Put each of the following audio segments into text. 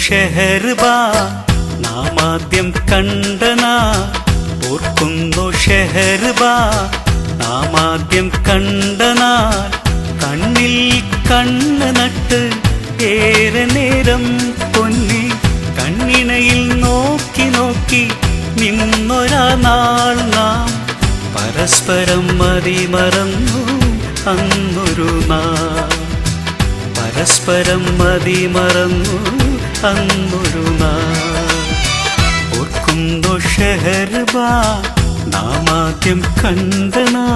ഷെഹർബാ നാമാദ്യം കണ്ടനാ ഓർക്കുന്നു ഷെഹർബാ നാമാദ്യം കണ്ടനാൾ കണ്ണിൽ കണ്ണ് നട്ട് ഏറെ നേരം പൊന്നി കണ്ണിണയിൽ നോക്കി നോക്കി നിന്നൊരാ നാൾ നാം പരസ്പരം മതിമറന്നു അന്നൊരു നാൾ പരസ്പരം മതിമറന്നു അന്നൊരു നാൾ ഓർക്കുന്നു ഷെഹർബാ നാമാദ്യം കണ്ടനാ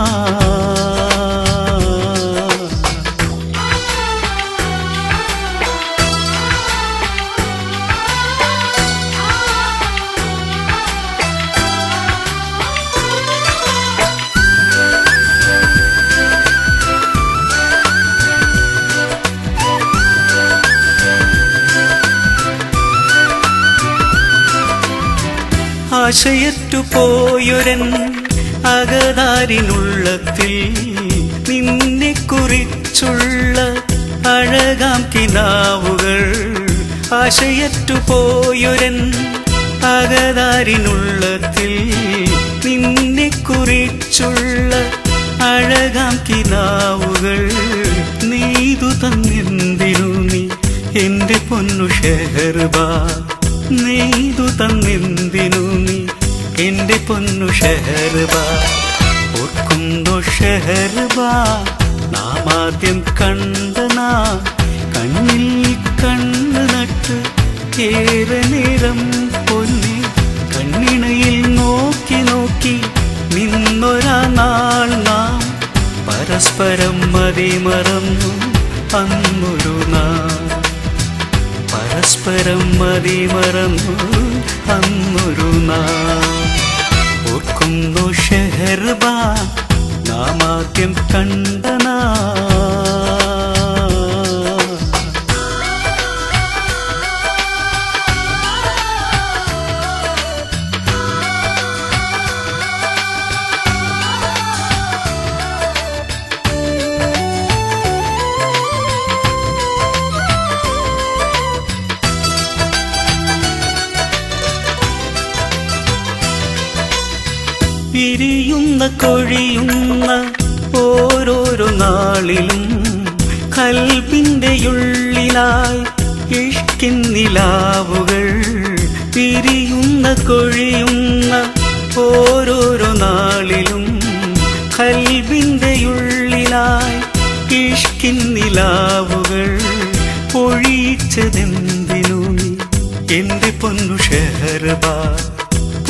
ആശയറ്റു പോയൊരൻ അകതാരിനുള്ളത്തിൽ നിന്നെ കുറിച്ചുള്ള അഴകാം കിനാവുകൾ ആശയറ്റു പോയൊരൻ അകതാരിനുള്ളത്തിൽ നിന്നെ കുറിച്ചുള്ള അഴകാം കിനാവുകൾ നീതു തന്നെന്തിനു നീ എന്റെ പൊന്നു ഷെഹർബാ നീതു തന്നെന്തിനു നീ എന്റെ പൊന്നു ഷെഹർബാ ഓർക്കുന്നു ഷെഹർബാ നാമാദ്യം കണ്ടനാ കണ്ണിൽ കണ്ണ് നട്ട് ഏറെ നേരം പൊന്നി കണ്ണിണയിൽ നോക്കി നോക്കി നിന്നൊരാ നാൾ നാം പരസ്പരം മതിമറന്നു അന്നൊരു നാൾ പരസ്പരം മതിമറന്നു അന്നൊരു നാൾ ഓർക്കുന്നു ഷെഹർബാ നാമാദ്യം കണ്ടനാ പിരിയുന്ന കൊഴിയുന്ന ഓരോരോ നാളിലും കൽബിന്റെ ഉള്ളിലായി ഇഷ്കിൻ നിലാവുകൾ പിരിയുന്ന കൊഴിയുന്ന ഓരോരോ നാളിലും കൽബിന്റെ ഉള്ളിലായി ഇഷ്കിൻ നിലാവുകൾ പൊഴിച്ചതെന്തിനു നീ എന്റെ പൊന്നു ഷെഹർബാ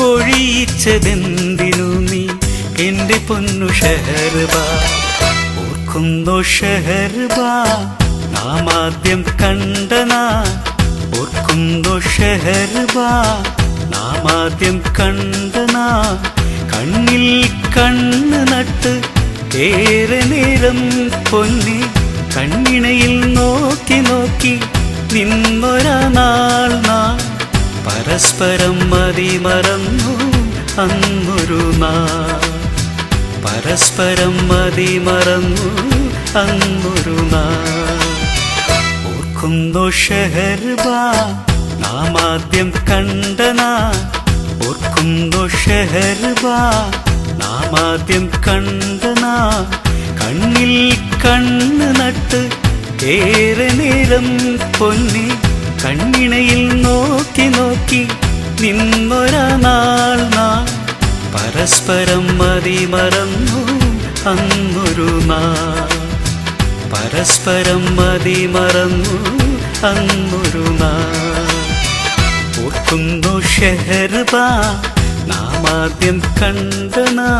പൊഴിച്ചതെന്തിനു നീ എന്റെ പൊന്നു ഷെഹർബാ ഓർക്കുന്നു ഷെഹർബാ നാമാദ്യം കണ്ടനാ ഓർക്കുന്നു ഷെഹർബാ നാമാദ്യം കണ്ടനാ കണ്ണിൽ കണ്ണ് നട്ട് ഏറെ നേരം പൊന്നി കണ്ണിണയിൽ നോക്കി നോക്കി നിന്നൊരാ നാൾ നാം പരസ്പരം മതിമറന്നു അന്നൊരു നാൾ പരസ്പരം മതിമറന്നു അന്നൊരു നാൾ ഓർക്കുന്നു ഷെഹർബാ നാമാദ്യം കണ്ടനാ ഓർക്കുന്നു ഷെഹർബാ നാമാദ്യം കണ്ടനാ കണ്ണിൽ കണ്ണ് നട്ട് ഏറെ നേരം പൊന്നി കണ്ണിണയിൽ നോക്കി നോക്കി നിന്നൊരാ നാൾ നാം പരസ്പരം മതിമറന്നു അന്നൊരു നാൾ പരസ്പരം മതിമറന്നു അന്നൊരു നാൾ ഓർക്കുന്നു ഷെഹർബാ നാമാദ്യം കണ്ടനാ